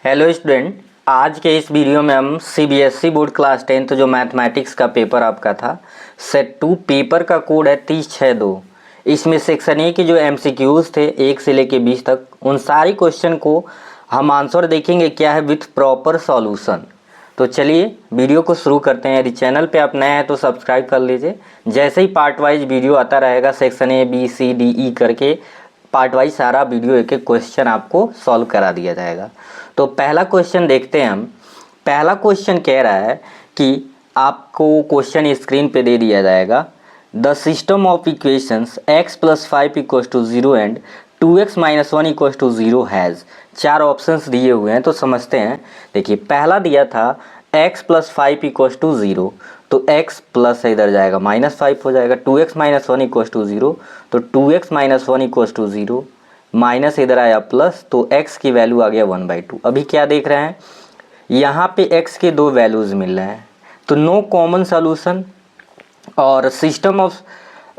Hello student, आज के इस वीडियो में हम सीबीएसई बोर्ड क्लास 10th जो मैथमेटिक्स का पेपर आपका था सेट 2 पेपर का कोड है 3062। इसमें सेक्शन ए के जो एमसीक्यूज थे 1 से लेके 20 तक, उन सारी क्वेश्चन को हम आंसर देखेंगे क्या है विथ प्रॉपर सॉल्यूशन। तो चलिए वीडियो को शुरू करते हैं। यदि चैनल पे आप नए हैं तो सब्सक्राइब कर लीजिए। जैसे ही पार्ट वाइज वीडियो आता रहेगा section A B C D E करके पार्ट वाइज सारा वीडियो एक एक क्वेश्चन आपको सॉल्व करा दिया जाएगा। तो पहला क्वेश्चन देखते हैं हम। पहला क्वेश्चन कह रहा है कि आपको क्वेश्चन स्क्रीन पे दे दिया जाएगा, the system of equations x + 5 = 0 and 2x - 1 = 0 has. चार ऑप्शंस दिए हुए हैं तो समझते हैं। देखिए पहला दिया था x + 5 = 0, तो x प्लस इधर जाएगा -5 हो जाएगा। 2x - 1 = 0, तो 2x - 1 = 0, माइनस इधर आया प्लस, तो x की वैल्यू आ गया 1/2। अभी क्या देख रहे हैं, यहाँ पे x के दो वैल्यूज़ मिल रहे हैं, तो नो कॉमन सॉल्यूशन। और सिस्टम ऑफ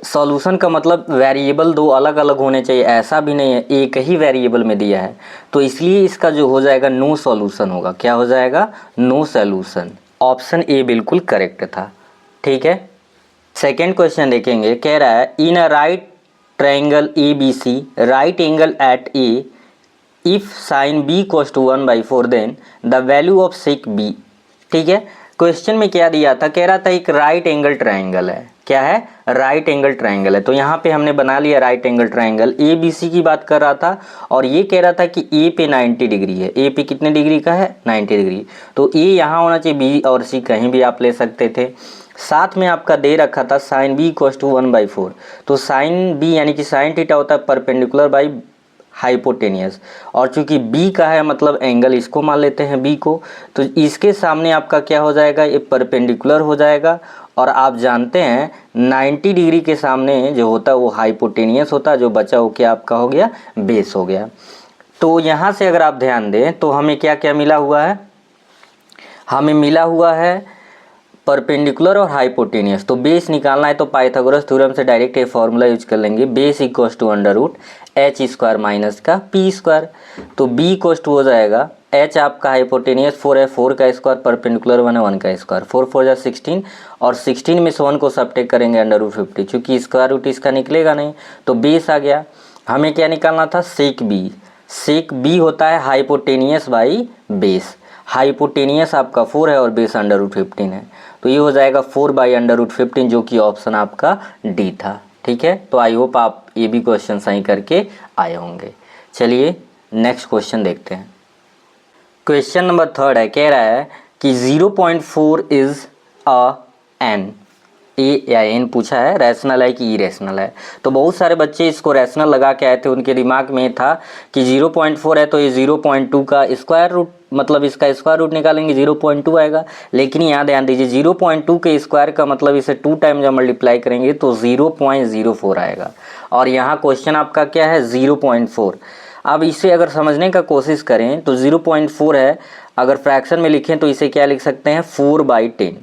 सॉल्यूशन का मतलब वेरिएबल दो अलग अलग होने चाहिए, ऐसा भी नहीं है, एक ही वेरिएबल में दिया है, तो इसलिए इसका जो हो जाएगा नो सॉल्यूशन होगा। क्या हो जाएगा? No solution. ऑप्शन ए बिल्कुल करेक्ट था। ठीक है, सेकेंड क्वेश्चन देखेंगे। कह रहा है in a right triangle ABC, right angle at A, if sin B = 1/4 then the value of sec B। ठीक है, क्वेश्चन में क्या दिया था, कह रहा था एक राइट एंगल ट्रायंगल है। क्या है? राइट एंगल ट्रायंगल है। तो यहाँ पे हमने बना लिया राइट एंगल ट्रायंगल। ABC की बात कर रहा था और ये कह रहा था कि A पे 90 डिग्री है। A पे कितने डिग्री का है? 90 डिग्री। तो A यहाँ होना चाहिए, B और C कहीं भी आप ले सकते थे। साथ में आपका दे रखा था साइन B = 1/4, तो साइन B यानी कि साइन थीटा होता है परपेंडिकुलर बाई हाइपोटेनियस, और चूंकि B का है मतलब एंगल इसको मान लेते हैं B को, तो इसके सामने आपका क्या हो जाएगा, ये परपेंडिकुलर हो जाएगा। और आप जानते हैं 90 डिग्री के सामने जो होता है वो हाइपोटेनियस होता है, जो बचा हो क्या आपका हो गया, बेस हो गया। तो यहाँ से अगर आप ध्यान दें तो हमें क्या क्या मिला हुआ है, हमें मिला हुआ है परपेंडिकुलर और हाइपोटेनियस। तो बेस निकालना है तो पाइथागोरस थ्योरम से डायरेक्ट ये फॉर्मूला यूज कर लेंगे, बेस = √h² - p²। तो b कोस्ट हो जाएगा, h आपका हाइपोटेनियस 4 है, 4 का स्क्वायर, परपेंडिकुलर 1 है, 1 का स्क्वायर, 4 4 जा 16, और 16 में से 1 को सबट्रैक्ट करेंगे √50, चूँकि स्क्वायर रूट इसका निकलेगा नहीं, तो बेस आ गया। हमें क्या निकालना था, सेक b। सेक b होता है हाइपोटेनियस बाई बेस। हाइपोटेनियस आपका 4 है और बेस √15 है, तो ये हो जाएगा 4/√15, जो कि ऑप्शन आपका डी था। ठीक है, तो आई होप आप ये भी क्वेश्चन सही करके आए होंगे। चलिए नेक्स्ट क्वेश्चन देखते हैं। क्वेश्चन नंबर 3 है, कह रहा है कि 0.4 इज अ एन, ए या एन पूछा है, रैशनल है कि इरेशनल है। तो बहुत सारे बच्चे इसको रैशनल लगा के आए थे, उनके दिमाग में था कि 0.4 है तो ये 0.2 का स्क्वायर रूट, मतलब इसका स्क्वायर रूट निकालेंगे 0.2 आएगा। लेकिन यहाँ ध्यान दीजिए 0.2 के स्क्वायर का मतलब इसे 2 टाइम जब मल्टीप्लाई करेंगे तो 0.04 आएगा, और यहाँ क्वेश्चन आपका क्या है, 0.4। अब इसे अगर समझने का कोशिश करें तो 0.4 है, अगर फ्रैक्शन में लिखें तो इसे क्या लिख सकते हैं, 4/10।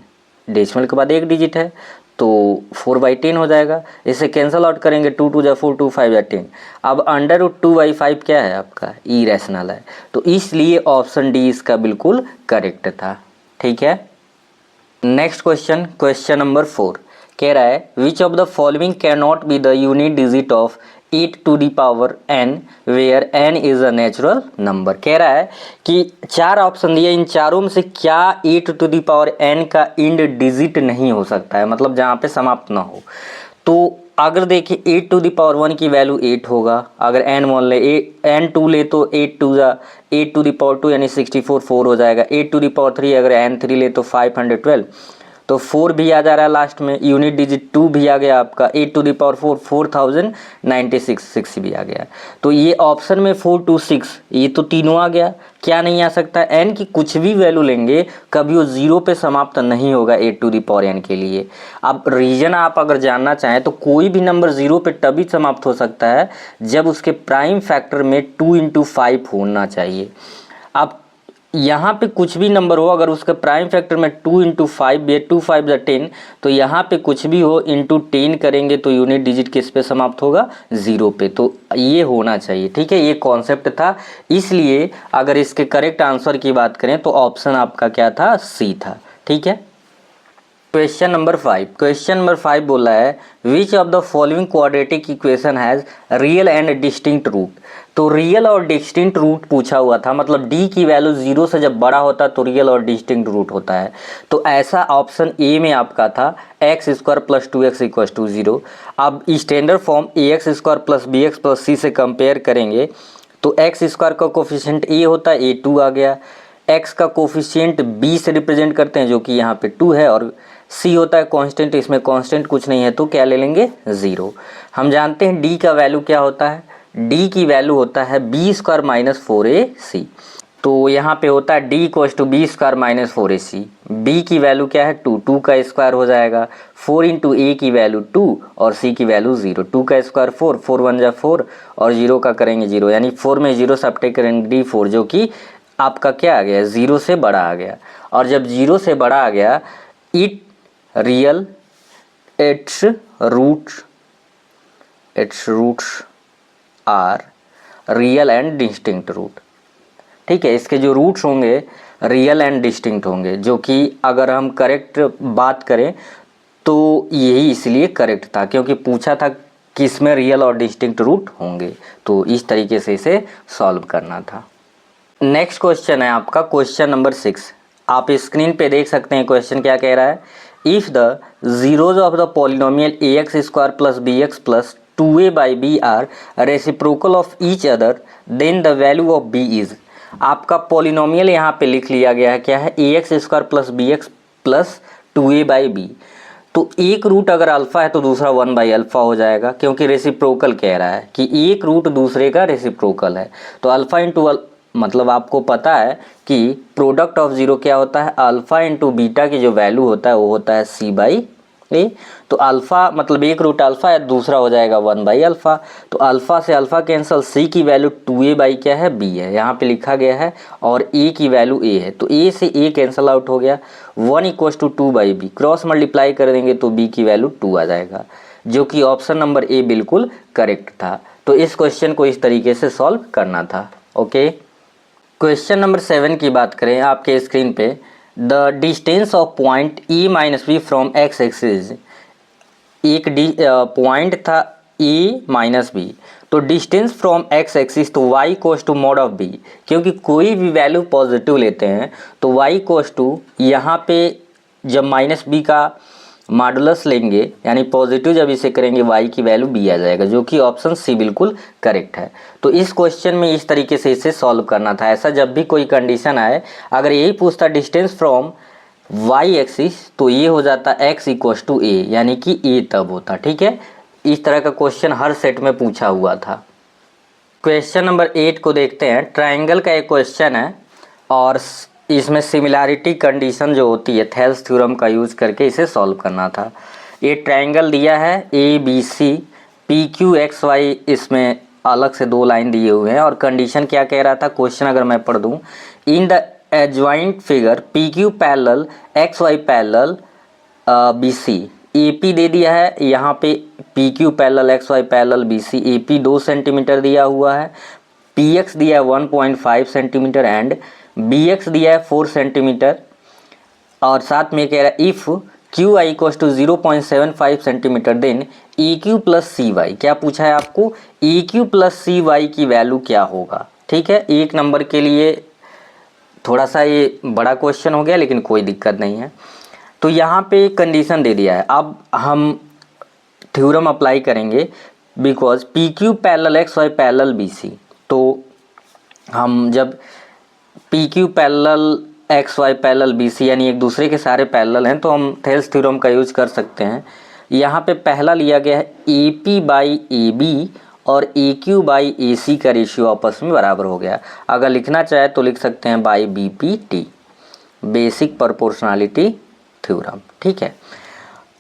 डेसिमल के बाद एक डिजिट है तो 4/10 हो जाएगा। इसे कैंसल आउट करेंगे, 2 2 जा 4, 2 5 जा 10। अब √2/5 क्या है आपका, इरेशनल है, तो इसलिए ऑप्शन डी इसका बिल्कुल करेक्ट था। ठीक है, नेक्स्ट क्वेश्चन, क्वेश्चन नंबर 4 कह रहा है which of the following can not be the unit digit of 8⁴n where n is a natural number. कह रहा है कि चार ऑप्शन दिए, इन चारों में से क्या 8⁴n का इंड डिजिट नहीं हो सकता है, मतलब जहाँ पे समाप्त ना हो। तो अगर देखिए 8⁴1 की वैल्यू 8 होगा, अगर n1 ले, n2 ले तो 8 जा 8⁴2 यानी 64 4 हो जाएगा। 8⁴3 अगर n3 ले तो 512, तो 4 भी आ जा रहा है लास्ट में, यूनिट डिजिट 2 भी आ गया आपका, 8⁴4 4096 6 भी आ गया। तो ये ऑप्शन में 4 2 6 ये तो तीनों आ गया। क्या नहीं आ सकता, n की कुछ भी वैल्यू लेंगे कभी वो 0 पे समाप्त नहीं होगा 8⁴n के लिए। अब रीजन आप अगर जानना चाहें तो कोई भी नंबर 0 पे तभी समाप्त हो सकता है जब उसके प्राइम फैक्टर में 2 × 5 होना चाहिए। अब यहाँ पे कुछ भी नंबर हो, अगर उसके प्राइम फैक्टर में 2 इंटू 5 ये 2 5 ज़ा 10, तो यहाँ पे कुछ भी हो इंटू 10 करेंगे तो यूनिट डिजिट किस पे समाप्त होगा, 0 पे। तो ये होना चाहिए, ठीक है, ये कॉन्सेप्ट था। इसलिए अगर इसके करेक्ट आंसर की बात करें तो ऑप्शन आपका क्या था, सी था, ठीक है। क्वेश्चन नंबर 5 बोला है which of the following quadratic equation has real and distinct root. तो रियल और डिस्टिंक्ट रूट पूछा हुआ था, मतलब डी की वैल्यू 0 से जब बड़ा होता है तो रियल और डिस्टिंक्ट रूट होता है। तो ऐसा ऑप्शन ए में आपका था x square plus 2x equal to 0। अब standard form ax square plus bx plus c से कंपेयर करेंगे तो एक्स स्क्वायर का कोफिशिएंट ए होता है, ए 2 आ गया। एक्स का कोफिशिएंट बी से रिप्रेजेंट करते हैं जो कि यहाँ पे 2 है, और सी होता है कांस्टेंट, इसमें कांस्टेंट कुछ नहीं है तो क्या ले लेंगे, 0। हम जानते हैं डी का वैल्यू क्या होता है, डी की वैल्यू होता है बी स्क्वायर माइनस 4ac। तो यहाँ पे होता है D equal to b square minus 4ac। B की वैल्यू क्या है 2, 2 का स्क्वायर हो जाएगा, 4 इंटू ए की वैल्यू 2 और सी की वैल्यू 0। 2 का स्क्वायर 4, 4 1 जा 4 और 0 का करेंगे 0, यानी 4 में 0 सब्ट्रैक्ट करेंगे d4 जो कि आपका क्या आ गया, 0 से बड़ा आ गया। और जब 0 से बड़ा आ गया it real its roots are real and distinct root, ठीक है। इसके जो रूट्स होंगे रियल एंड डिस्टिंक्ट होंगे, जो कि अगर हम करेक्ट बात करें तो यही इसलिए करेक्ट था क्योंकि पूछा था किसमें रियल और डिस्टिंक्ट रूट होंगे। तो इस तरीके से इसे सॉल्व करना था। नेक्स्ट क्वेश्चन है आपका क्वेश्चन नंबर 6। आप स्क्रीन पे देख सकते हैं क्वेश्चन क्या कह रहा है। If the zeros of the polynomial ax square plus bx plus 2a by b are reciprocal of each other then the value of b is. आपका पॉलिनोमियल यहाँ पे लिख लिया गया है, क्या है, ax square plus bx plus 2a by b. तो एक रूट अगर अल्फ़ा है तो दूसरा 1 बाई अल्फ़ा हो जाएगा, क्योंकि रेसिप्रोकल कह रहा है कि एक रूट दूसरे का रेसिप्रोकल है। तो अल्फ़ा इंटू मतलब आपको पता है कि प्रोडक्ट ऑफ जीरो क्या होता है, अल्फ़ा इंटू बीटा की जो वैल्यू होता है वो होता है सी बाई ए। तो अल्फ़ा मतलब एक रूट अल्फ़ा है, दूसरा हो जाएगा 1 बाई अल्फ़ा। तो अल्फ़ा से अल्फ़ा कैंसिल, सी की वैल्यू 2a बाई क्या है, बी है, यहाँ पे लिखा गया है, और ए की वैल्यू ए है तो ए से ए कैंसिल आउट हो गया। 1 equal to 2 by b, cross multiply कर देंगे तो बी की वैल्यू 2 आ जाएगा, जो कि ऑप्शन नंबर ए बिल्कुल करेक्ट था। तो इस क्वेश्चन को इस तरीके से सॉल्व करना था। ओके, क्वेश्चन नंबर 7 की बात करें आपके स्क्रीन पे। The distance of point e minus b from x axis. एक पॉइंट था e माइनस बी, तो डिस्टेंस फ्रॉम एक्स एक्सिस तो y कोस टू मॉड ऑफ b, क्योंकि कोई भी वैल्यू पॉजिटिव लेते हैं तो y कोस टू यहाँ पे जब माइनस बी का मॉडुलस लेंगे यानी पॉजिटिव जब इसे करेंगे y की वैल्यू b आ जाएगा, जो कि ऑप्शन सी बिल्कुल करेक्ट है। तो इस क्वेश्चन में इस तरीके से इसे सॉल्व करना था। ऐसा जब भी कोई कंडीशन आए, अगर यही पूछता डिस्टेंस फ्रॉम y एक्सिस तो ये हो जाता x इक्वल टू a, यानी कि a तब होता, ठीक है। इस तरह का क्वेश्चन हर सेट में पूछा हुआ था। क्वेश्चन नंबर 8 को देखते हैं। ट्राइंगल का एक क्वेश्चन है और इसमें सिमिलैरिटी कंडीशन जो होती है थेल्स थ्योरम का यूज़ करके इसे सॉल्व करना था। ये ट्राइंगल दिया है A B C, P Q X Y, इसमें अलग से 2 लाइन दिए हुए हैं और कंडीशन क्या कह रहा था, क्वेश्चन अगर मैं पढ़ दूँ, in the adjoint figure P Q parallel X Y parallel B C. A P दे दिया है यहाँ पे, P Q parallel X Y parallel B C, A P 2 centimetre दिया हुआ है, पी एक्स दिया है 1.5 सेंटीमीटर एंड बी एक्स दिया है 4 सेंटीमीटर, और साथ में कह रहा है if Q I equal to 0.75 centimetre then A Q plus C Y. क्या पूछा है आपको, A Q plus C Y की वैल्यू क्या होगा, ठीक है। एक नंबर के लिए थोड़ा सा ये बड़ा क्वेश्चन हो गया लेकिन कोई दिक्कत नहीं है। तो यहाँ पे कंडीशन दे दिया है, अब हम थ्योरम अप्लाई करेंगे because P Q parallel X Y parallel B C. तो हम जब P Q parallel X Y parallel B C यानी एक दूसरे के सारे पैरेलल हैं तो हम थेल्स थ्योरम का यूज कर सकते हैं। यहाँ पे पहला लिया गया है A P by A B और ए क्यू बाई ए सी का रेशियो आपस में बराबर हो गया। अगर लिखना चाहे तो लिख सकते हैं by B P T, basic proportionality theorem, ठीक है।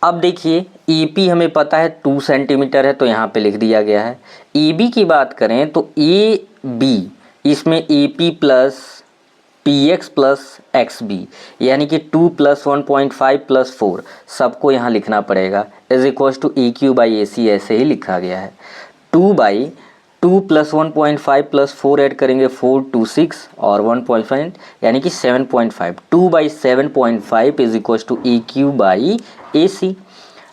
अब देखिए ए पी हमें पता है 2 सेंटीमीटर है तो यहाँ पे लिख दिया गया है। ए बी की बात करें तो ए बी, इसमें A P plus px plus xb, यानी कि 2 प्लस 1.5 प्लस 4 सबको यहाँ लिखना पड़ेगा is equal to A Q by A C, ऐसे ही लिखा गया है। 2 प्लस 1.5 प्लस 4 ऐड करेंगे 4 2 6 और 1.5 यानी कि 7.5। 2/7.5 is equal to A Q by A C.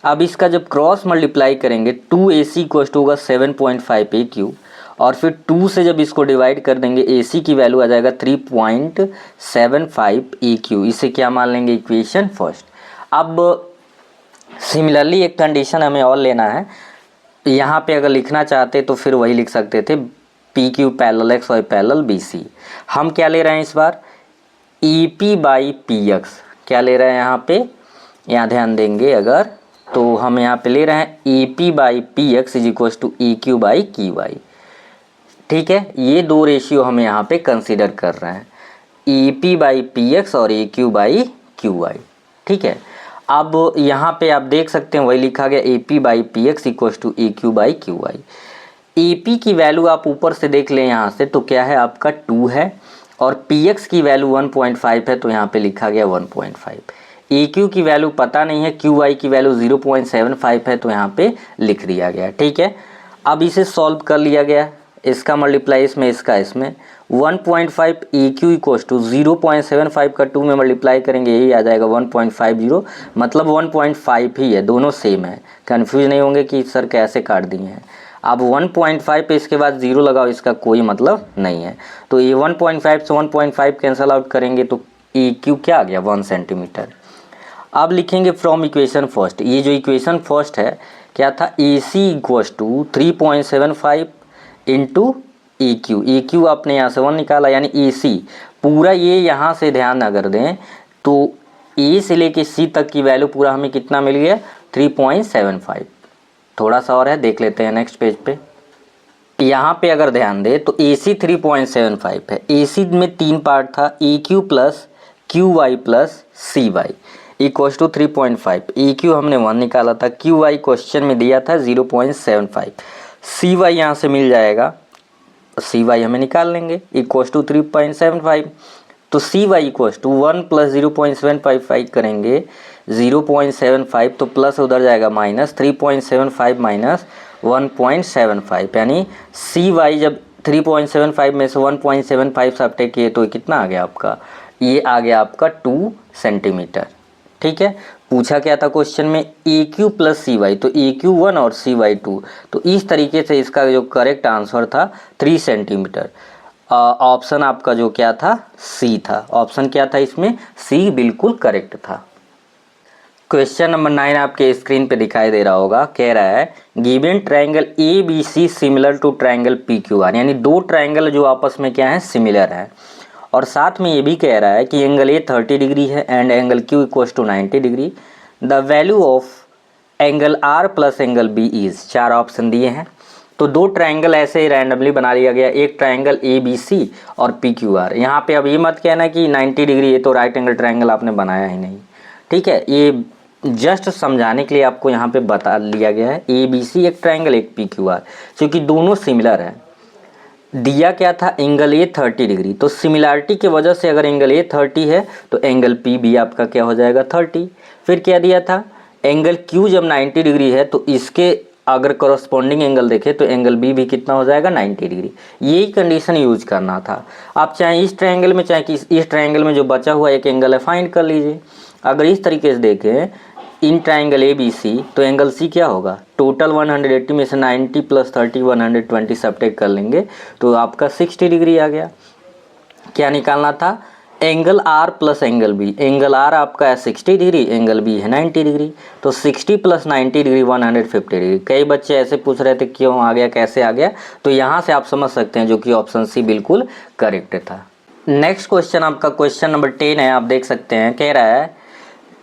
अब इसका जब क्रॉस मल्टीप्लाई करेंगे 2 ए सी इक्वल टू होगा 7.5 ए क्यू, और फिर 2 से जब इसको डिवाइड कर देंगे ए सी की वैल्यू आ जाएगा 3.75 ए क्यू। इसे क्या मान लेंगे, इक्वेशन फर्स्ट। अब सिमिलरली एक कंडीशन हमें और लेना है, यहाँ पे अगर लिखना चाहते तो फिर वही लिख सकते थे पी क्यू पैरेलल एक्स और पैरेलल बी सी। हम क्या ले रहे हैं इस बार, E P by P X. क्या ले रहे हैं यहाँ पे, यहाँ ध्यान देंगे अगर, तो हम यहाँ पे ले रहे हैं A P by P X is equal to A Q by Q Y. ठीक है, ये दो रेशियो हम यहाँ पे कंसीडर कर रहे हैं, A P by P x और A Q by Q Y. ठीक है, अब यहाँ पे आप देख सकते हैं वही लिखा गया A P by P X equal to A Q by Q Y. A P की वैल्यू आप ऊपर से देख लें यहाँ से, तो क्या है आपका 2 है, और पी एक्स की वैल्यू 1.5 है, तो यहाँ पे लिखा गया 1.5। ए क्यू की वैल्यू पता नहीं है, क्यू वाई की वैल्यू 0.75 है, तो यहाँ पे लिख दिया गया। ठीक है, अब इसे सॉल्व कर लिया गया, इसका मल्टीप्लाई इसमें, इसका इसमें। 1.5 ए क्यू इक्वल टू 0.75 का 2 में मल्टीप्लाई करेंगे, यही आ जाएगा 1.50, मतलब 1.5 ही है, दोनों सेम है। कन्फ्यूज नहीं होंगे कि सर कैसे काट दिए हैं। अब 1.5 पे इसके बाद 0 लगाओ, इसका कोई मतलब नहीं है, तो ये 1.5 से 1.5 कैंसल आउट करेंगे तो ए क्यू क्या आ गया, 1 सेंटीमीटर। अब लिखेंगे फ्रॉम इक्वेशन फर्स्ट, ये जो इक्वेशन फर्स्ट है क्या था, A C equal to 3.75 into A Q. A Q आपने यहाँ से 1 निकाला, यानी ए सी पूरा, ये यहाँ से ध्यान अगर दें तो ए से लेके सी तक की वैल्यू पूरा हमें कितना मिल गया, 3.75। थोड़ा सा और है, देख लेते हैं नेक्स्ट पेज पे। यहाँ पे अगर ध्यान दें तो ए सी 3.75 है, ए सी में 3 पार्ट था, A Q plus Q Y plus C Y equal to 3.5। A Q हमने 1 निकाला था, क्यू वाई क्वेश्चन में दिया था 0.75, सी वाई यहाँ से मिल जाएगा, सी वाई हमें निकाल लेंगे इक्वल टू 3.75। तो C Y equal to 1 plus 0.755 करेंगे 0.75, तो प्लस उधर जाएगा माइनस, 3.75 माइनस 1.75, यानी सी वाई जब 3.75 में से 1.75 सब्ट्रैक्ट किए तो कितना आ गया आपका, ये आ गया आपका 2 सेंटीमीटर। ठीक है, पूछा क्या था क्वेश्चन में, ए क्यू प्लस सी वाई, तो ए क्यू 1 और सी वाई 2, तो इस तरीके से इसका जो करेक्ट आंसर था 3 सेंटीमीटर। ऑप्शन आपका जो क्या था, सी था। ऑप्शन क्या था इसमें, सी बिल्कुल करेक्ट था। क्वेश्चन नंबर 9 आपके स्क्रीन पे दिखाई दे रहा होगा, कह रहा है given triangle A B C similar to triangle P Q R, यानी दो ट्रायंगल जो आपस में क्या है, सिमिलर है, और साथ में ये भी कह रहा है कि एंगल ए 30 डिग्री है and angle Q equals to 90 degree. The value of angle R plus angle B is, 4 option दिए हैं। तो दो ट्रायंगल ऐसे ही रैंडमली बना लिया गया, एक ट्रायंगल ए बी सी और पी क्यू आर। यहाँ पे अब ये मत कहना कि 90 डिग्री, ये तो राइट एंगल ट्रायंगल आपने बनाया ही नहीं। ठीक है, ये जस्ट समझाने के लिए आपको यहाँ पे बता लिया गया है, ए बी सी एक ट्रायंगल, एक पी क्यू आर, क्योंकि दोनों सिमिलर है। दिया क्या था, एंगल ए 30 डिग्री, तो सिमिलरिटी की वजह से अगर एंगल ए 30 है तो एंगल पी भी आपका क्या हो जाएगा, 30। फिर क्या दिया था, एंगल क्यू जब 90 डिग्री है तो इसके अगर करस्पॉन्डिंग एंगल देखें तो एंगल बी भी कितना हो जाएगा, 90 डिग्री। यही कंडीशन यूज करना था। आप चाहे इस ट्रायंगल में, चाहे कि इस ट्रायंगल में जो बचा हुआ एक एंगल है फाइंड कर लीजिए। अगर इस तरीके से देखें इन ट्रायंगल ए बी सी, तो एंगल सी क्या होगा, टोटल 180 में से 90 प्लस 30 120 सब्ट्रैक्ट कर लेंगे तो आपका 60 डिग्री आ गया। क्या निकालना था, angle R plus angle B. Angle R आपका है 60 डिग्री, एंगल बी है 90 डिग्री, तो 60 प्लस 90 डिग्री 150 डिग्री। कई बच्चे ऐसे पूछ रहे थे क्यों आ गया, कैसे आ गया, तो यहाँ से आप समझ सकते हैं जो कि ऑप्शन सी बिल्कुल करेक्ट था। नेक्स्ट क्वेश्चन आपका क्वेश्चन नंबर 10 है, आप देख सकते हैं, कह रहा है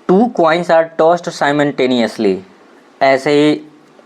2 कॉइन्स आर टॉस्ड साइमल्टेनियसली। ऐसे ही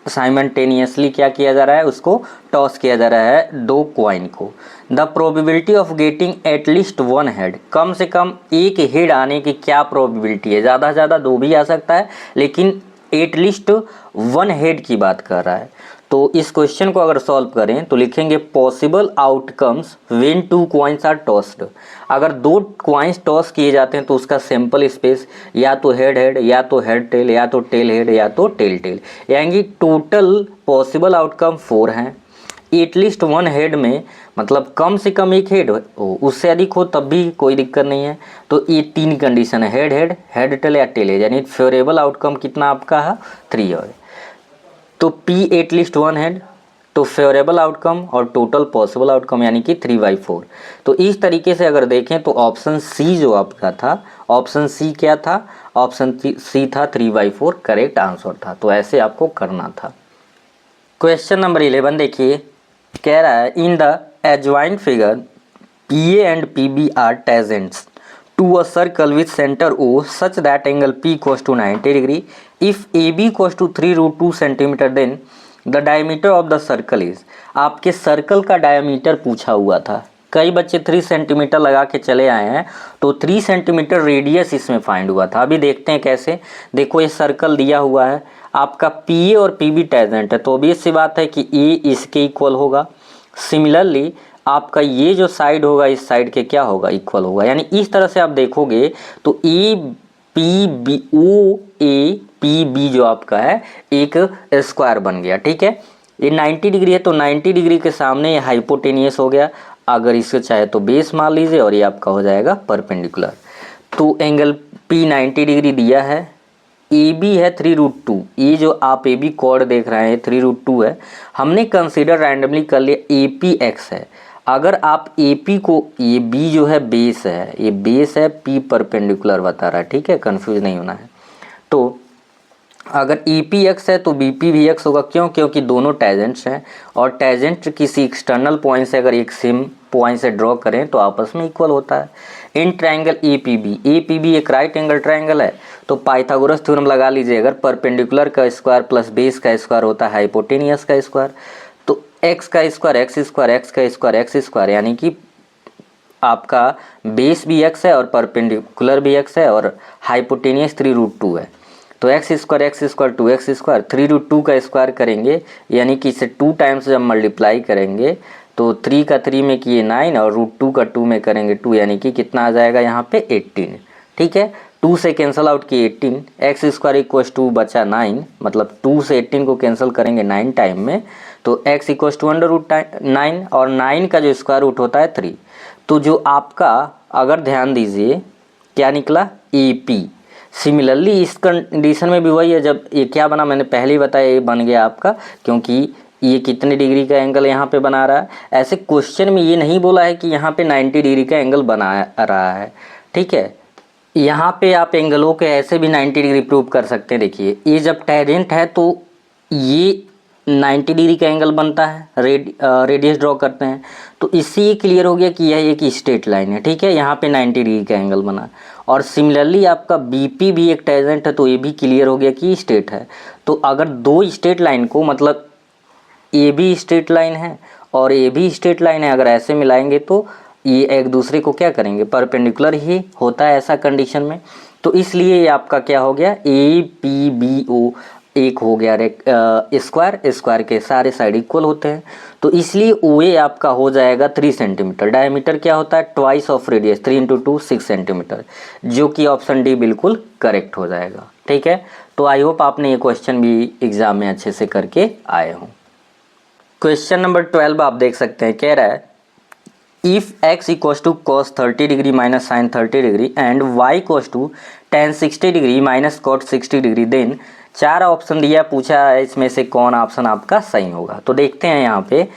साइमल्टेनियसली क्या किया जा रहा है, उसको टॉस किया जा रहा है 2 कॉइन को। The probability of getting at least 1 head, कम से कम एक हेड आने की क्या प्रोबेबिलिटी है, ज़्यादा से ज़्यादा 2 भी आ सकता है, लेकिन एटलीस्ट 1 हेड की बात कर रहा है। तो इस क्वेश्चन को अगर सॉल्व करें तो लिखेंगे possible outcomes when 2 coins are tossed. अगर दो कॉइन्स टॉस किए जाते हैं तो उसका सैंपल स्पेस या तो हेड हेड या तो हेड टेल या तो टेल हेड या तो टेल टेल, यानी टोटल पॉसिबल आउटकम 4 हैं। एटलीस्ट वन हेड में मतलब कम से कम एक हेड हो, उससे अधिक हो तब भी कोई दिक्कत नहीं है। तो ये 3 कंडीशन है, हेड हेड, हेड टेल या टेल हेड, यानी फेवरेबल आउटकम कितना आपका है 3 है। तो पी एटलीस्ट वन हेड, तो फेवरेबल आउटकम और टोटल पॉसिबल आउटकम यानी कि 3/4। तो इस तरीके से अगर देखें तो ऑप्शन सी जो आपका था, ऑप्शन सी क्या था, ऑप्शन सी था 3/4 करेक्ट आंसर था। तो ऐसे आपको करना था। क्वेश्चन नंबर 11 देखिए, कह रहा है in the adjoint figure P A and P B are tangents to a circle with centre O such that angle P equals to 90 degree. If A B equals to 3√2 centimetre then the diameter of the circle is. आपके circle का diameter पूछा हुआ था। कई बच्चे 3 centimetre लगा के चले आए हैं, तो 3 सेंटीमीटर रेडियस इसमें फाइंड हुआ था। अभी देखते हैं कैसे। देखो ये सर्कल दिया हुआ है, आपका पी ए और पी बी टेजेंट है, तो ऑब्वियस सी बात है कि ए इसके इक्वल होगा। सिमिलरली आपका ये जो साइड होगा इस साइड के क्या होगा, इक्वल होगा। यानी इस तरह से आप देखोगे तो A P B O A P B जो आपका है एक स्क्वायर बन गया। ठीक है, ये 90 डिग्री है तो 90 डिग्री के सामने ये हाइपोटेनियस हो गया। अगर इसको चाहे तो बेस मान लीजिए और ये आपका हो जाएगा परपेंडिकुलर। तो एंगल पी 90 डिग्री दिया है, ए बी है 3√2, ये जो आप ए बी कॉर्ड देख रहे हैं 3√2 है। हमने कंसीडर रैंडमली कर लिया ए पी एक्स है। अगर आप ए पी को, ये बी जो है बेस है, ये बेस है, पी परपेंडिकुलर बता रहा है। ठीक है, कंफ्यूज नहीं होना है। तो अगर ई पी एक्स है तो बी पी भी एक्स होगा। क्यों? क्योंकि दोनों टेजेंट्स हैं और टेजेंट किसी एक्सटर्नल पॉइंट से अगर एक सेम पॉइंट से ड्रॉ करें तो आपस में इक्वल होता है। In triangle A P B एक राइट एंगल ट्रायंगल है, तो पाइथागोरस थ्योरम लगा लीजिए। अगर परपेंडिकुलर का स्क्वायर प्लस बेस का स्क्वायर होता है हाइपोटेनियस का स्क्वायर, तो एक्स का स्क्वायर एक्स स्क्वायर, एक्स का स्क्वायर एक्स स्क्वायर, यानी कि आपका बेस भी एक्स है और परपेंडिकुलर भी एक्स है और हाइपोटेनियस 3√2 है। तो एक्स स्क्वायर 2x स्क्वायर 3√2 का स्क्वायर करेंगे, यानी कि इसे 2 टाइम्स जब मल्टीप्लाई करेंगे तो 3 का 3 में किए 9 और √2 का 2 में करेंगे 2, यानी कि कितना आ जाएगा यहाँ पे 18। ठीक है, 2 से कैंसिल आउट किए 18, एक्स स्क्वायर इक्वल्स टू बचा 9, मतलब 2 से 18 को कैंसिल करेंगे 9 टाइम में, तो x इक्वल्स टू √9 और 9 का जो स्क्वायर रूट होता है 3। तो जो आपका अगर ध्यान दीजिए क्या निकला, ए पी। सिमिलरली इस कंडीशन में भी वही है, जब ये क्या बना मैंने पहले ही बताया, ये बन गया आपका, क्योंकि ये कितने डिग्री का एंगल यहाँ पे बना रहा है। ऐसे क्वेश्चन में ये नहीं बोला है कि यहाँ पे 90 डिग्री का एंगल बना रहा है। ठीक है, यहाँ पे आप एंगलों के ऐसे भी 90 डिग्री प्रूव कर सकते हैं। देखिए ये जब टेंजेंट है तो ये 90 डिग्री का एंगल बनता है, रेडियस ड्रॉ करते हैं, तो इससे ये क्लियर हो गया कि यह एक स्ट्रेट लाइन है। ठीक है, यहाँ पे 90 डिग्री का एंगल बना। और सिमिलरली आपका बीपी भी एक टेंजेंट है, तो ये भी क्लियर हो गया कि स्ट्रेट है। तो अगर दो स्ट्रेट लाइन को, मतलब ये भी स्ट्रेट लाइन है और ये भी स्ट्रेट लाइन है, अगर ऐसे मिलाएंगे तो ये एक दूसरे को क्या करेंगे, परपेंडिकुलर ही होता है ऐसा कंडीशन में। तो इसलिए ये आपका क्या हो गया, ए पी बी ओ एक हो गया स्क्वायर, स्क्वायर के सारे साइड इक्वल होते हैं, तो इसलिए ओ ए आपका हो जाएगा 3 सेंटीमीटर। डायमीटर क्या होता है, ट्वाइस ऑफ रेडियस, 3 × 2 6 सेंटीमीटर, जो कि ऑप्शन डी बिल्कुल करेक्ट हो जाएगा। ठीक है, तो आई होप आपने ये क्वेश्चन भी एग्जाम में अच्छे से करके आए हों। क्वेश्चन नंबर 12 आप देख सकते हैं, कह रहा है if x equals to cos 30 degree minus sine 30 degree and y equals to tan 60 degree minus cot 60 degree, then 4 option दिया, पूछा है इसमें से कौन ऑप्शन आपका सही होगा। तो देखते हैं यहाँ पे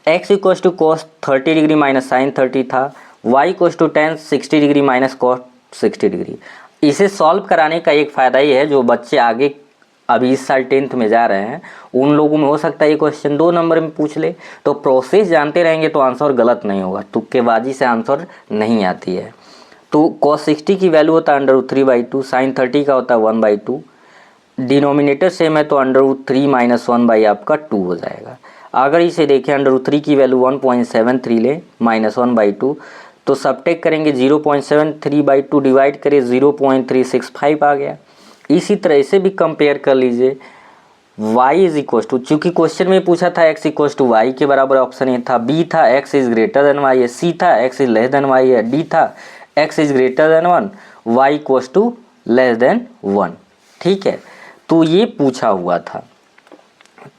x equals to cos 30 degree minus sine 30 था, y equals to tan 60 degree minus cot 60 degree. इसे सॉल्व कराने का एक फ़ायदा ये है, जो बच्चे आगे अभी इस साल 10th में जा रहे हैं उन लोगों में हो सकता है ये क्वेश्चन 2 नंबर में पूछ ले, तो प्रोसेस जानते रहेंगे तो आंसर गलत नहीं होगा, तुक्केबाजी से आंसर नहीं आती है। तो cos 60 की वैल्यू होता है √3/2, साइन 30 का होता है 1/2, डिनोमिनेटर सेम है तो √3 - 1 आपका 2 हो जाएगा। अगर इसे देखें √3 की वैल्यू 1.73 ले माइनस 1/2, तो सबटेक करेंगे 0.73/2 डिवाइड करें 0.365 आ गया। इसी तरह इसे भी कंपेयर कर लीजिए, y इज इक्वल टू, चूँकि क्वेश्चन में पूछा था x इक्वल टू वाई के बराबर, ऑप्शन ए था, बी था x is greater than y है, सी था x is less than y है, डी था x is greater than 1, y equal to less than 1। ठीक है, तो ये पूछा हुआ था।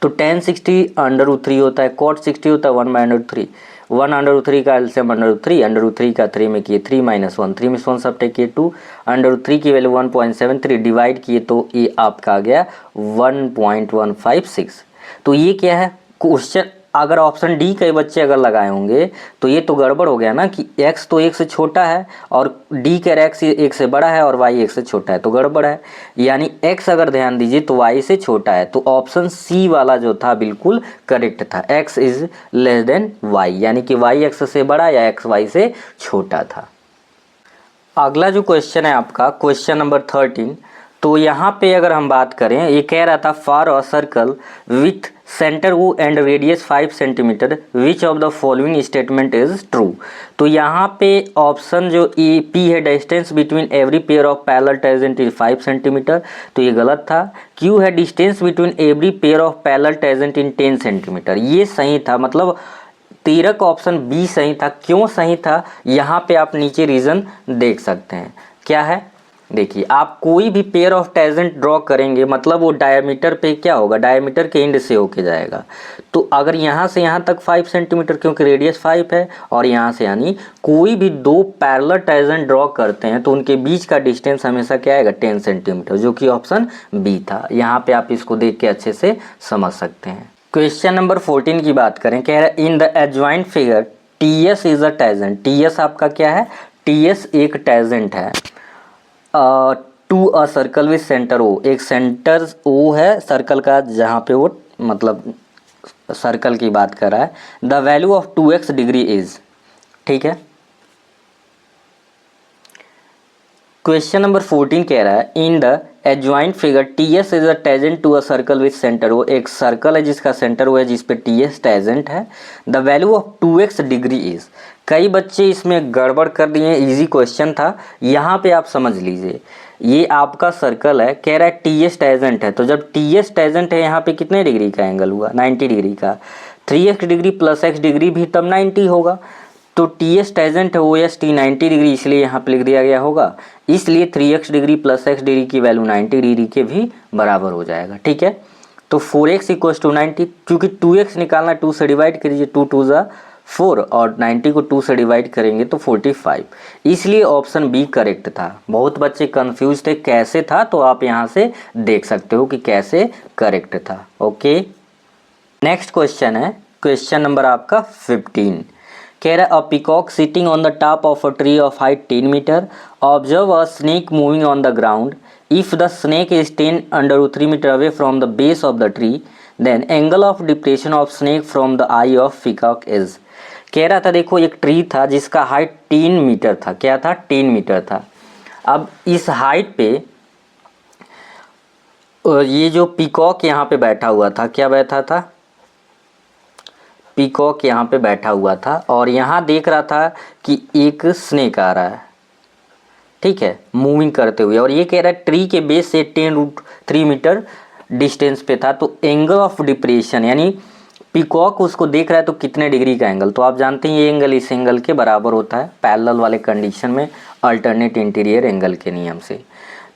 तो tan 60 √3 होता है, cot 60 होता है 1/√3, 1/√3 का एलसीएम √3, √3 का 3 में किए 3 - 1, 3 में 1 सब टेक किए 2, √3 की वैल्यू 1.73 डिवाइड किए तो ये आपका आ गया 1.156। तो ये क्या है क्वेश्चन, अगर ऑप्शन डी कई बच्चे अगर लगाए होंगे तो ये तो गड़बड़ हो गया ना कि x तो 1 से छोटा है और डी कह रहा है x 1 से बड़ा है और y 1 से छोटा है, तो गड़बड़ है। यानी x अगर ध्यान दीजिए तो y से छोटा है, तो ऑप्शन सी वाला जो था बिल्कुल करेक्ट था, x is less than y, यानी कि y x से बड़ा या x y से छोटा था। अगला जो क्वेश्चन है आपका क्वेश्चन नंबर 13, तो यहाँ पे अगर हम बात करें, ये कह रहा था for a circle with centre O and radius 5 centimetre which of the following statement is true. तो यहाँ पे ऑप्शन जो ए पी है, distance between every pair of parallel tangent is 5 centimetre, तो ये गलत था। क्यू है distance between every pair of parallel tangent in 10 centimetre, ये सही था, मतलब 13 का ऑप्शन बी सही था। क्यों सही था, यहाँ पे आप नीचे रीज़न देख सकते हैं। क्या है, देखिए, आप कोई भी पेयर ऑफ टेंजेंट ड्रॉ करेंगे मतलब वो डायमीटर पे क्या होगा, डायमीटर के एंड से होके जाएगा। तो अगर यहाँ से यहाँ तक 5 सेंटीमीटर, क्योंकि रेडियस 5 है, और यहाँ से यानी कोई भी दो पैरेलल टेंजेंट ड्रॉ करते हैं तो उनके बीच का डिस्टेंस हमेशा क्या आएगा, 10 सेंटीमीटर, जो कि ऑप्शन बी था। यहाँ पे आप इसको देख के अच्छे से समझ सकते हैं। क्वेश्चन नंबर 14 की बात करें, कह रहा है in the adjoint figure T S is a tangent. T S आपका क्या है, टी एस एक टेंजेंट है to a circle with centre O, एक सेंटर ओ है सर्कल का जहाँ पे वो मतलब सर्कल की बात कर रहा है। The value of 2x degree is, ठीक है। क्वेश्चन नंबर 14 कह रहा है in the adjoint figure T S is a tangent to a circle with centre O, एक सर्कल है जिसका सेंटर ओ है जिस पे टी एस टेंजेंट है। The value of 2x degree is, कई बच्चे इसमें गड़बड़ कर दिए, इजी क्वेश्चन था, यहाँ पे आप समझ लीजिए। ये आपका सर्कल है, कह रहा है टी एस टेंजेंट है, तो जब टी एस टेंजेंट है यहाँ पे कितने डिग्री का एंगल हुआ, 90 डिग्री का। 3x degree plus x degree भी तब 90 होगा, तो टी एस टेंजेंट है ओ एस टी 90 डिग्री, इसलिए यहाँ पे लिख दिया गया होगा। इसलिए 3x degree plus x degree की वैल्यू 90 डिग्री के भी बराबर हो जाएगा, ठीक है। तो 4x इक्वल टू 90, क्योंकि 2x निकालना 2 से डिवाइड करिए, 2 2 ज़ा 4 और 90 को 2 से डिवाइड करेंगे तो 45, इसलिए ऑप्शन बी करेक्ट था। बहुत बच्चे कंफ्यूज थे कैसे था, तो आप यहाँ से देख सकते हो कि कैसे करेक्ट था। ओके, नेक्स्ट क्वेश्चन है क्वेश्चन नंबर आपका 15, कह रहा है a peacock sitting on the top of a tree of height 10 metre observe a snake moving on the ground, if the snake is 10√3 metre away from the base of the tree, then angle of depression of snake from the eye of peacock is. कह रहा था देखो एक tree था जिसका height 10 metre था, क्या था, 10 मीटर था। अब इस हाइट पे ये जो पीकॉक यहाँ पे बैठा हुआ था, क्या बैठा था, पीकॉक यहाँ पे बैठा हुआ था और यहाँ देख रहा था कि एक स्नेक आ रहा है, ठीक है, मूविंग करते हुए, और ये कह रहा है ट्री के बेस से 10√3 मीटर डिस्टेंस पे था। तो एंगल ऑफ डिप्रेशन, यानी पीकॉक उसको देख रहा है तो कितने डिग्री का एंगल, तो आप जानते हैं ये एंगल इस एंगल के बराबर होता है पैरेलल वाले कंडीशन में, अल्टरनेट इंटीरियर एंगल के नियम से।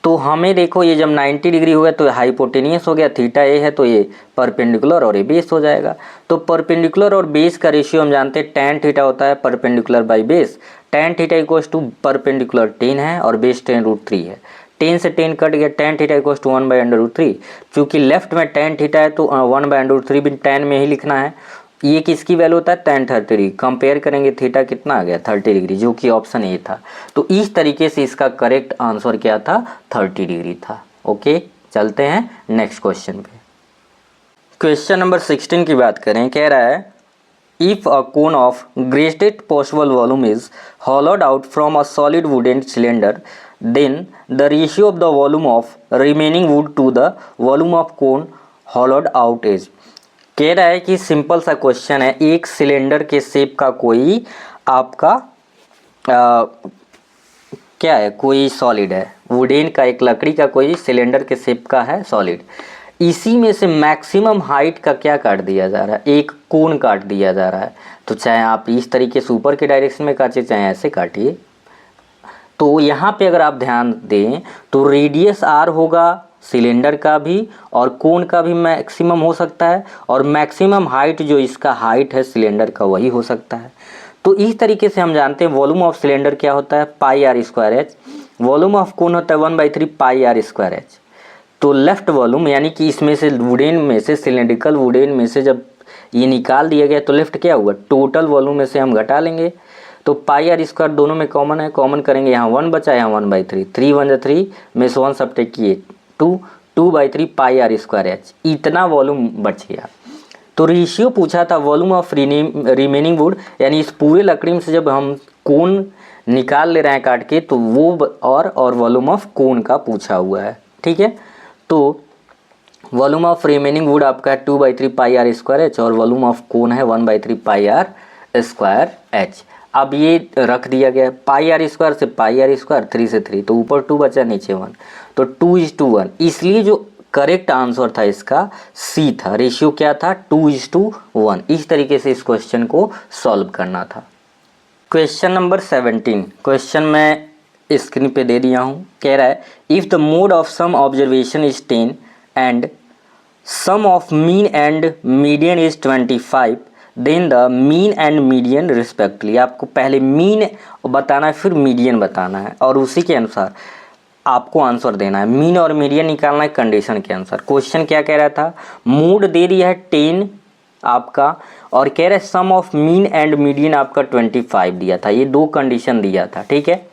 तो हमें देखो ये जब 90 डिग्री हो गया तो हाइपोटेनियस हो गया, थीटा ए है तो ये परपेंडिकुलर और ये बेस हो जाएगा। तो परपेंडिकुलर और बेस का रेशियो हम जानते हैं tan थीटा होता है perpendicular by base, tan theta equals to perpendicular 10 है और बेस 10√3 है, 10 से 10 कट गया, tan थीटा इक्वल्स टू 1/√3। चूँकि लेफ्ट में tan थीटा है तो 1/√3 भी tan में ही लिखना है। ये किसकी वैल्यू होता है, tan 30 डिग्री, कंपेयर करेंगे थीटा कितना आ गया 30 डिग्री, जो कि ऑप्शन ए था। तो इस तरीके से इसका करेक्ट आंसर क्या था, 30 डिग्री था। ओके, चलते हैं नेक्स्ट क्वेश्चन पे। क्वेश्चन नंबर 16 की बात करें, कह रहा है if a cone of greatest possible volume is hollowed out from a solid wooden cylinder, then the ratio of the volume of remaining wood to the volume of cone hollowed out is। कह रहा है कि simple सा question है, एक cylinder के shape का कोई आपका क्या है, कोई सॉलिड है, वुडेन का एक लकड़ी का कोई सिलेंडर के शेप का है सॉलिड, इसी में से मैक्सिमम हाइट का क्या काट दिया जा रहा है, एक कोण काट दिया जा रहा है। तो चाहे आप इस तरीके से ऊपर के डायरेक्शन में काटिए चाहे ऐसे काटिए। तो यहाँ पे अगर आप ध्यान दें तो रेडियस आर होगा सिलेंडर का भी और कोण का भी मैक्सिमम हो सकता है, और मैक्सिमम हाइट जो इसका हाइट है सिलेंडर का वही हो सकता है। तो इस तरीके से हम जानते हैं वॉल्यूम ऑफ सिलेंडर क्या होता है, pi R square H. Volume of cone होता है 1/3 पाई आर स्क्वायर एच। तो लेफ्ट वॉल्यूम यानी कि इसमें से वुडेन में से सिलेंड्रिकल वुडेन में से जब ये निकाल दिया गया तो लेफ्ट क्या हुआ, टोटल वॉल्यूम में से हम घटा लेंगे। तो पाई आर स्क्वायर दोनों में कॉमन है, कॉमन करेंगे, यहाँ 1 बचा, यहाँ 1/3, 3 1 3 में से 1 सब्ट्रैक्ट किए 2/3 पाई आर स्क्वायर एच, इतना वॉल्यूम बच गया। तो रेशियो पूछा था वॉल्यूम ऑफ रिमेनिंग वुड, यानी इस पूरे लकड़ी में से जब हम कोण निकाल ले रहे हैं काट के तो वो और वॉल्यूम ऑफ कोण का पूछा हुआ है। ठीक है, तो वॉल्यूम ऑफ रिमेनिंग वुड आपका है 2/3 पाई आर स्क्वायर एच और वॉल्यूम ऑफ कोण है 1/3 पाई आर स्क्वायर एच। अब ये रख दिया गया है पाई आर स्क्वायर से पाई आर स्क्वायर, 3 से 3, तो ऊपर 2 बचा नीचे 1, तो 2:1। इसलिए जो करेक्ट आंसर था इसका सी था, रेशियो क्या था 2:1। इस तरीके से इस क्वेश्चन को सॉल्व करना था। क्वेश्चन नंबर 17, क्वेश्चन मैं स्क्रीन पे दे दिया हूँ। कह रहा है if the mode of some observation is 10 and sum of mean and median is 25 then the mean and median respectively. आपको पहले मीन बताना है फिर मीडियन बताना है और उसी के अनुसार आपको आंसर देना है। मीन और मीडियन निकालना है कंडीशन के अनुसार। क्वेश्चन क्या कह रहा था, मोड दे दिया है 10 आपका और कह रहा है सम ऑफ मीन एंड मीडियन आपका 25 दिया था। ये दो कंडीशन दिया था। ठीक है,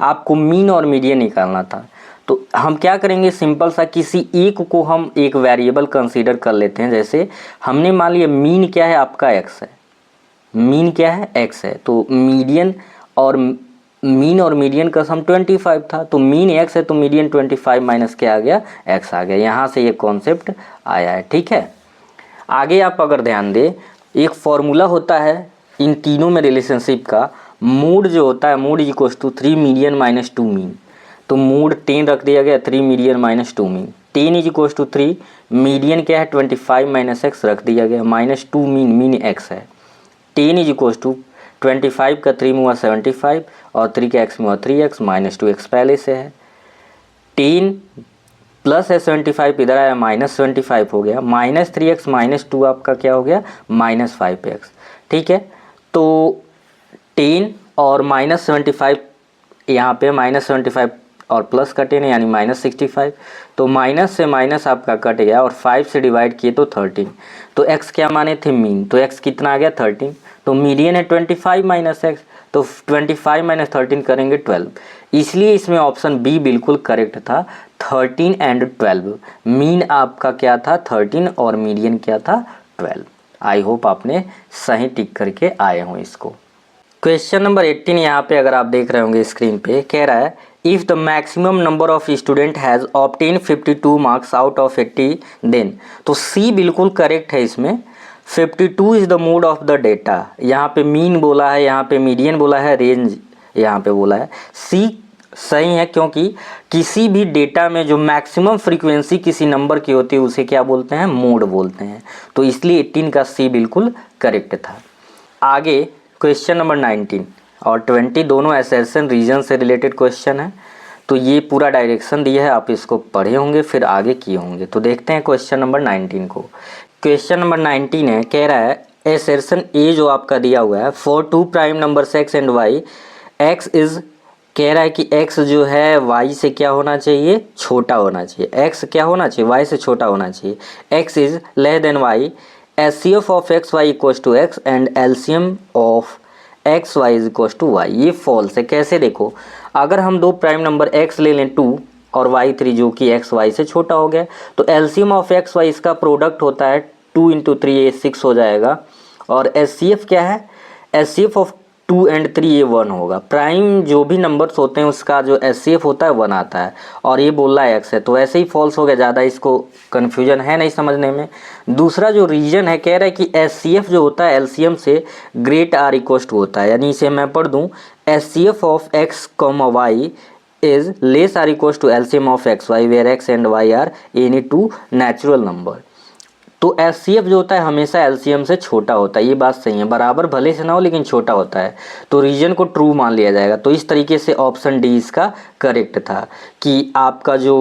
आपको मीन और मीडियन निकालना था। तो हम क्या करेंगे, सिंपल सा किसी एक को हम एक वेरिएबल कंसीडर कर लेते हैं। जैसे हमने मान लिया मीन क्या है आपका x है, मीन क्या है x है, तो मीडियन और मीन और मीडियन का सम 25 था, तो मीन x है तो मीडियन 25 माइनस क्या आ गया, x आ गया। यहाँ से ये कॉन्सेप्ट आया है। ठीक है, आगे आप अगर ध्यान दें एक फॉर्मूला होता है इन तीनों में रिलेशनशिप का। मोड जो होता है mode is equal to 3 median minus 2 mean. तो मोड 10 रख दिया गया, 3 median minus 2 mean. 10 is equal to 3, median क्या है 25 माइनस एक्स रख दिया गया, माइनस 2 मीन, मीन एक्स है। 10 इज इक्वल टू 25 का 3 में हुआ 75 और 3 का एक्स में हुआ 3x माइनस 2x पहले से है। 10 प्लस है 75 इधर आया माइनस 75 हो गया, माइनस 3x माइनस 2 आपका क्या हो गया माइनस 5x। ठीक है, तो 10 और माइनस 75 यहाँ पे माइनस 75 और प्लस का 10 यानी माइनस 65, तो माइनस से माइनस आपका कट गया और 5 से डिवाइड किए तो 13। तो x क्या माने थे मीन, तो x कितना आ गया 13। तो मीडियन है 25 माइनस एक्स, तो 25 माइनस 13 करेंगे 12। इसलिए इसमें ऑप्शन बी बिल्कुल करेक्ट था, 13 एंड 12। मीन आपका क्या था 13 और मीडियन क्या था 12। आई होप आपने सही टिक करके आए हों इसको। क्वेश्चन नंबर 18 यहाँ पे अगर आप देख रहे होंगे स्क्रीन पे, कह रहा है if the maximum number of student has obtain 52 marks out of 80 then. तो सी बिल्कुल करेक्ट है इसमें। 52 is the mode of the data. यहाँ पे मीन बोला है, यहाँ पे मीडियन बोला है, रेंज यहाँ पे बोला है। सी सही है क्योंकि किसी भी डेटा में जो मैक्सिमम फ्रीक्वेंसी किसी नंबर की होती है उसे क्या बोलते हैं, मोड बोलते हैं। तो इसलिए 18 का सी बिल्कुल करेक्ट था। आगे क्वेश्चन नंबर 19 और 20 दोनों असर्शन रीजन से रिलेटेड क्वेश्चन है। तो ये पूरा डायरेक्शन दिया है, आप इसको पढ़े होंगे फिर आगे किए होंगे। तो देखते हैं क्वेश्चन नंबर 19 को। क्वेश्चन नंबर 19 है, कह रहा है असर्शन ए जो आपका दिया हुआ है for 2 prime numbers x and y, x is, कह रहा है कि x जो है y से क्या होना चाहिए, छोटा होना चाहिए। x क्या होना चाहिए, y से छोटा होना चाहिए। x is less than y, HCF of x y equals to x and LCM of x y is equals to y. ये फॉल्स है। कैसे देखो, अगर हम दो प्राइम नंबर x ले लें 2 और y3 जो कि एक्स वाई से छोटा हो गया, तो एलसीएम ऑफ एक्स वाई इसका प्रोडक्ट होता है 2 × 3 ये 6 हो जाएगा। और HCF क्या है, HCF ऑफ 2 and 3 ये 1 होगा। प्राइम जो भी नंबर्स होते हैं उसका जो HCF होता है 1 आता है और ये बोल रहा है x है, तो ऐसे ही फॉल्स हो गया। ज़्यादा इसको कन्फ्यूजन है नहीं समझने में। दूसरा जो रीजन है, कह रहा है कि HCF जो होता है एलसीएम से ग्रेट आर इक्वल टू होता है, यानी इसे मैं पढ़ दूँ HCF of x, y is less or equals to LCM of xy where x and y are any two natural number। तो HCF जो होता है हमेशा LCM से छोटा होता है, ये बात सही है, बराबर भले से ना हो लेकिन छोटा होता है, तो रीजन को ट्रू मान लिया जाएगा। तो इस तरीके से ऑप्शन डी इसका करेक्ट था कि आपका जो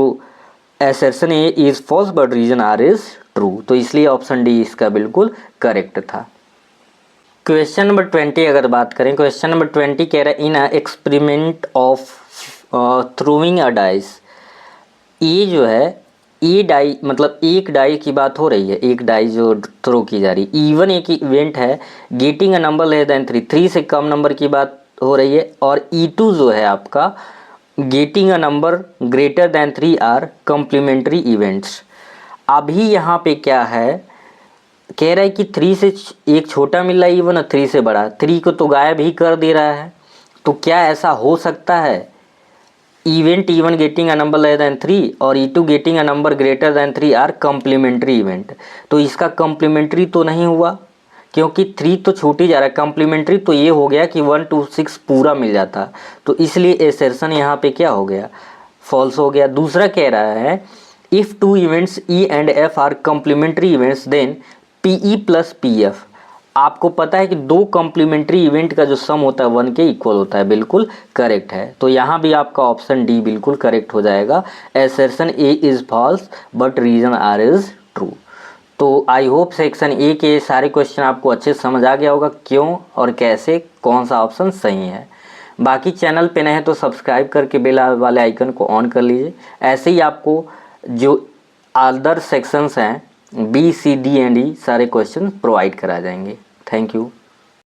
assertion A is false but reason R is true, तो इसलिए ऑप्शन डी इसका बिल्कुल करेक्ट था। क्वेश्चन नंबर 20 अगर बात करें, क्वेश्चन नंबर 20 कह रहा है in experiment of throwing a dice, ये जो है ए डाई मतलब एक डाई की बात हो रही है, एक डाई जो थ्रो की जा रही है, इवन एक इवेंट है getting a number less than 3, 3 से कम नंबर की बात हो रही है, और E2 जो है आपका getting a number greater than 3 are complementary events. अभी यहाँ पे क्या है, कह रहा है कि 3 से एक छोटा मिल रहा है इवन, 3 से बड़ा, 3 को तो गायब ही कर दे रहा है। तो क्या ऐसा हो सकता है event E1 getting a number less than 3 और E2 getting a number greater than 3 are complementary event? तो इसका कम्प्लीमेंट्री तो नहीं हुआ क्योंकि 3 तो छूट ही जा रहा है, कम्प्लीमेंट्री तो ये हो गया कि 1 to 6 पूरा मिल जाता, तो इसलिए एसर्शन यहाँ पे क्या हो गया, फॉल्स हो गया। दूसरा कह रहा है if two events E and F are complementary events then PE plus PF। आपको पता है कि दो कॉम्प्लीमेंट्री इवेंट का जो सम होता है 1 के इक्वल होता है, बिल्कुल करेक्ट है। तो यहाँ भी आपका ऑप्शन डी बिल्कुल करेक्ट हो जाएगा, assertion A is false but reason R is true. तो आई होप सेक्शन ए के सारे क्वेश्चन आपको अच्छे से समझ आ गया होगा क्यों और कैसे कौन सा ऑप्शन सही है। बाकी चैनल पे नए हैं तो सब्सक्राइब करके बेल वाले आइकन को ऑन कर लीजिए, ऐसे ही आपको जो अदर सेक्शंस हैं B, C, D and E सारे क्वेश्चन प्रोवाइड करा जाएंगे। Thank you.